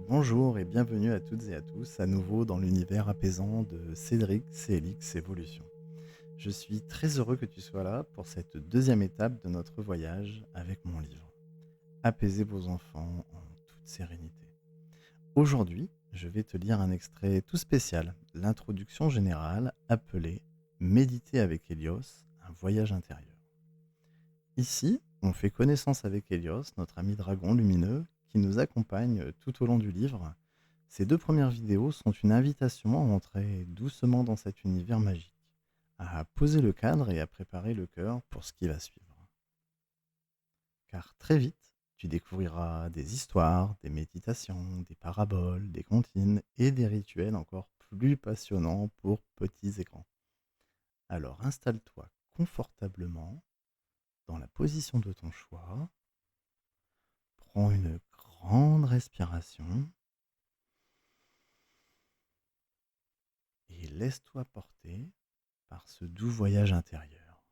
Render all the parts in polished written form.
Bonjour et bienvenue à toutes et à tous à nouveau dans l'univers apaisant de Cédric CLX Evolution. Je suis très heureux que tu sois là pour cette deuxième étape de notre voyage avec mon livre. Apaisez vos enfants en toute sérénité. Aujourd'hui, je vais te lire un extrait tout spécial, l'introduction générale appelée Méditer avec Hélios, un voyage intérieur. Ici, on fait connaissance avec Hélios, notre ami dragon lumineux, qui nous accompagne tout au long du livre. Ces deux premières vidéos sont une invitation à entrer doucement dans cet univers magique, à poser le cadre et à préparer le cœur pour ce qui va suivre. Car très vite, tu découvriras des histoires, des méditations, des paraboles, des comptines et des rituels encore plus passionnants pour petits et grands. Alors installe-toi confortablement dans la position de ton choix. Prends une grande respiration et laisse-toi porter par ce doux voyage intérieur.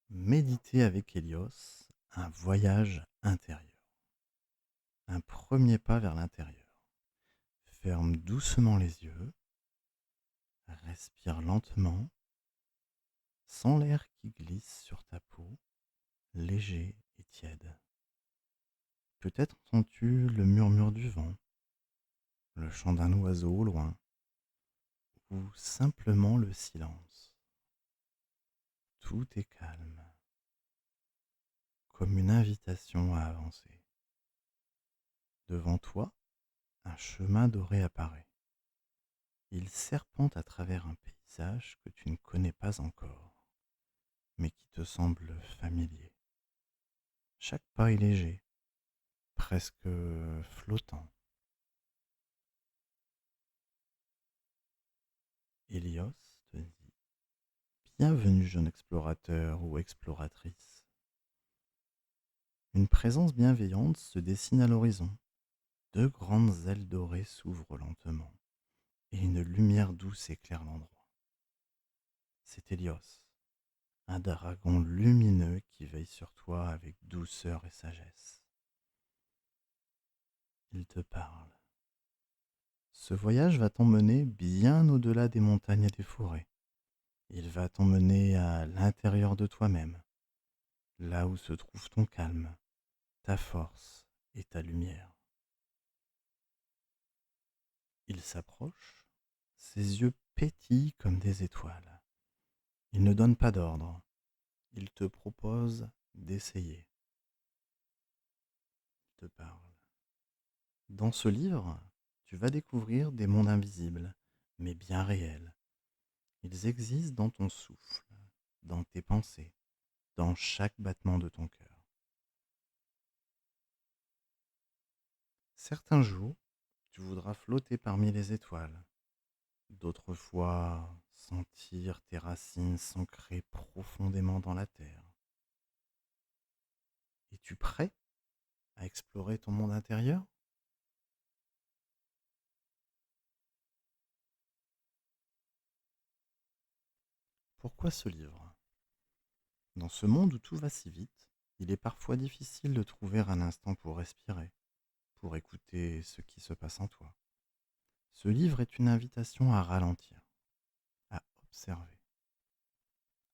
Méditer avec Hélios, un voyage intérieur. Un premier pas vers l'intérieur. Ferme doucement les yeux, respire lentement, sens l'air qui glisse sur ta peau, léger et tiède. Peut-être entends-tu le murmure du vent, le chant d'un oiseau au loin, ou simplement le silence. Tout est calme, comme une invitation à avancer. Devant toi, un chemin doré apparaît. Il serpente à travers un paysage que tu ne connais pas encore, mais qui te semble familier. Chaque pas est léger, presque flottant. Hélios te dit: Bienvenue, jeune explorateur ou exploratrice. Une présence bienveillante se dessine à l'horizon. Deux grandes ailes dorées s'ouvrent lentement, et une lumière douce éclaire l'endroit. C'est Hélios, un dragon lumineux qui veille sur toi avec douceur et sagesse. Il te parle. Ce voyage va t'emmener bien au-delà des montagnes et des forêts. Il va t'emmener à l'intérieur de toi-même, là où se trouve ton calme, ta force et ta lumière. Il s'approche, ses yeux pétillent comme des étoiles. Il ne donne pas d'ordre, il te propose d'essayer. Il te parle. Dans ce livre, tu vas découvrir des mondes invisibles, mais bien réels. Ils existent dans ton souffle, dans tes pensées, dans chaque battement de ton cœur. Certains jours, tu voudras flotter parmi les étoiles, d'autres fois sentir tes racines s'ancrer profondément dans la terre. Es-tu prêt à explorer ton monde intérieur? Pourquoi ce livre? Dans ce monde où tout va si vite, il est parfois difficile de trouver un instant pour respirer, pour écouter ce qui se passe en toi. Ce livre est une invitation à ralentir, à observer,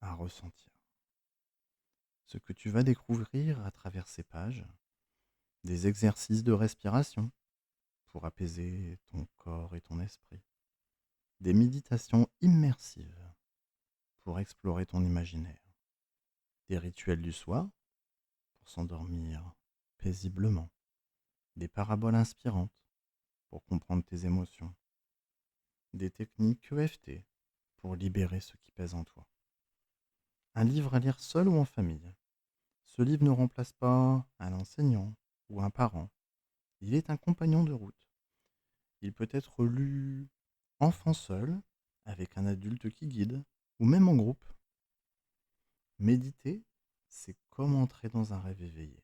à ressentir. Ce que tu vas découvrir à travers ces pages, des exercices de respiration pour apaiser ton corps et ton esprit, des méditations immersives pour explorer ton imaginaire, des rituels du soir pour s'endormir paisiblement, des paraboles inspirantes pour comprendre tes émotions, des techniques EFT pour libérer ce qui pèse en toi. Un livre à lire seul ou en famille. Ce livre ne remplace pas un enseignant ou un parent. Il est un compagnon de route. Il peut être lu enfant seul, avec un adulte qui guide, ou même en groupe. Méditer, c'est comme entrer dans un rêve éveillé.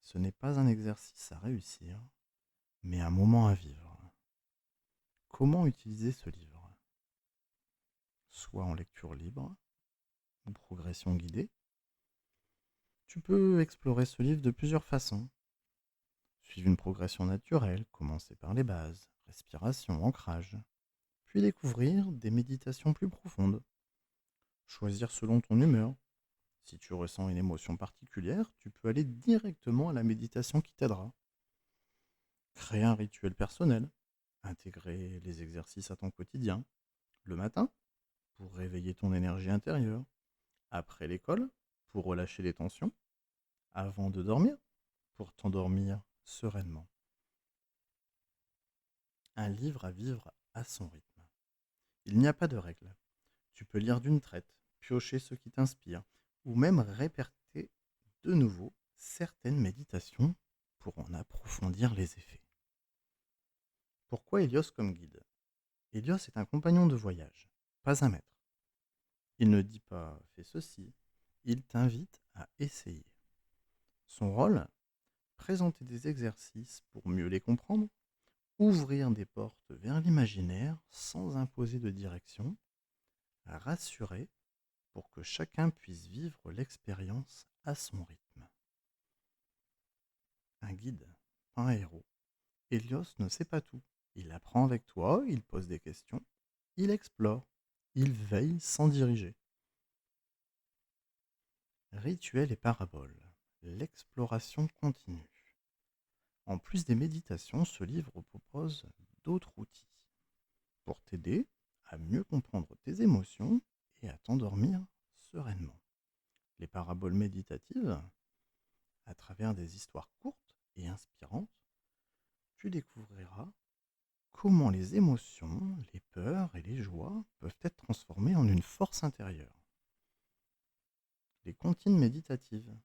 Ce n'est pas un exercice à réussir, mais un moment à vivre. Comment utiliser ce livre? Soit en lecture libre ou progression guidée, Tu peux explorer ce livre de plusieurs façons. Suivre une progression naturelle, commencer par les bases, respiration, ancrage, puis découvrir des méditations plus profondes. Choisir selon ton humeur. Si tu ressens une émotion particulière, tu peux aller directement à la méditation qui t'aidera. Créer un rituel personnel. Intégrer les exercices à ton quotidien. Le matin, pour réveiller ton énergie intérieure. Après l'école, pour relâcher les tensions. Avant de dormir, pour t'endormir sereinement. Un livre à vivre à son rythme. Il n'y a pas de règle. Tu peux lire d'une traite, piocher ce qui t'inspire, ou même répéter de nouveau certaines méditations pour en approfondir les effets. Pourquoi Hélios comme guide? Hélios est un compagnon de voyage, pas un maître. Il ne dit pas fais ceci, il t'invite à essayer. Son rôle? Présenter des exercices pour mieux les comprendre, ouvrir des portes vers l'imaginaire sans imposer de direction, rassurer pour que chacun puisse vivre l'expérience à son rythme. Un guide, pas un héros. Hélios ne sait pas tout. Il apprend avec toi, il pose des questions, il explore, il veille sans diriger. Rituels et paraboles. L'exploration continue. En plus des méditations, ce livre propose d'autres outils pour t'aider à mieux comprendre tes émotions et à t'endormir sereinement. Les paraboles méditatives, à travers des histoires courtes et inspirantes, tu découvriras comment les émotions, les peurs et les joies peuvent être transformées en une force intérieure. Les comptines méditatives,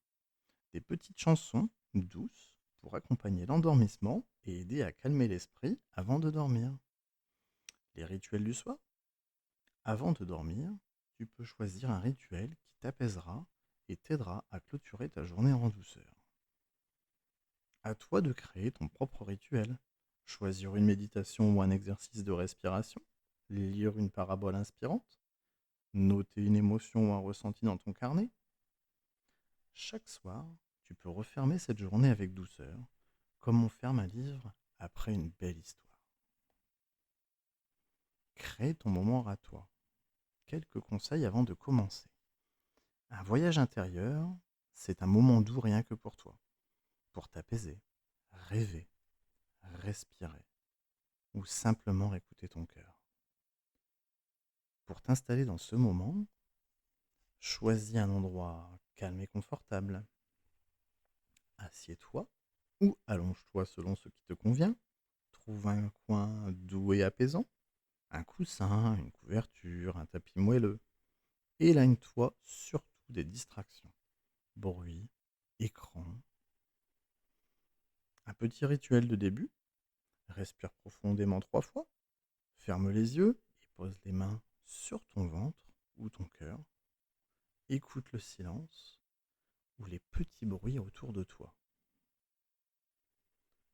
des petites chansons douces pour accompagner l'endormissement et aider à calmer l'esprit avant de dormir. Les rituels du soir, avant de dormir, tu peux choisir un rituel qui t'apaisera et t'aidera à clôturer ta journée en douceur. À toi de créer ton propre rituel. Choisir une méditation ou un exercice de respiration, lire une parabole inspirante, noter une émotion ou un ressenti dans ton carnet. Chaque soir, tu peux refermer cette journée avec douceur, comme on ferme un livre après une belle histoire. Crée ton moment à toi. Quelques conseils avant de commencer. Un voyage intérieur, c'est un moment doux rien que pour t'apaiser, rêver, respirer ou simplement écouter ton cœur. Pour t'installer dans ce moment, choisis un endroit calme et confortable. Assieds-toi ou allonge-toi selon ce qui te convient. Trouve un coin doux et apaisant, un coussin, une couverture, un tapis moelleux. Éloigne-toi surtout des distractions, bruit, écran. Un petit rituel de début, respire profondément 3 fois, ferme les yeux et pose les mains sur ton ventre ou ton cœur. Écoute le silence ou les petits bruits autour de toi.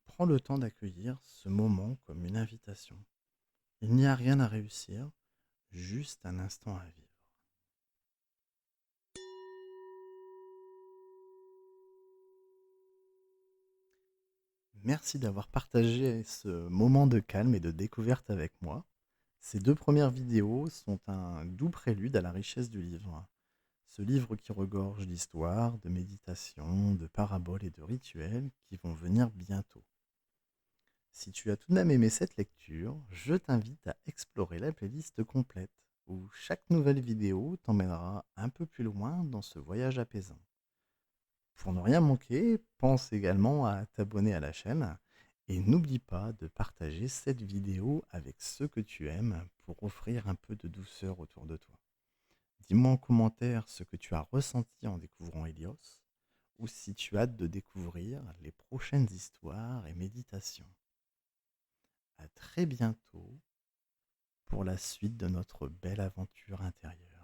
Prends le temps d'accueillir ce moment comme une invitation. Il n'y a rien à réussir, juste un instant à vivre. Merci d'avoir partagé ce moment de calme et de découverte avec moi. Ces 2 premières vidéos sont un doux prélude à la richesse du livre. Ce livre qui regorge d'histoires, de méditations, de paraboles et de rituels qui vont venir bientôt. Si tu as tout de même aimé cette lecture, je t'invite à explorer la playlist complète, où chaque nouvelle vidéo t'emmènera un peu plus loin dans ce voyage apaisant. Pour ne rien manquer, pense également à t'abonner à la chaîne et n'oublie pas de partager cette vidéo avec ceux que tu aimes pour offrir un peu de douceur autour de toi. Dis-moi en commentaire ce que tu as ressenti en découvrant Hélios ou si tu as hâte de découvrir les prochaines histoires et méditations. À très bientôt pour la suite de notre belle aventure intérieure.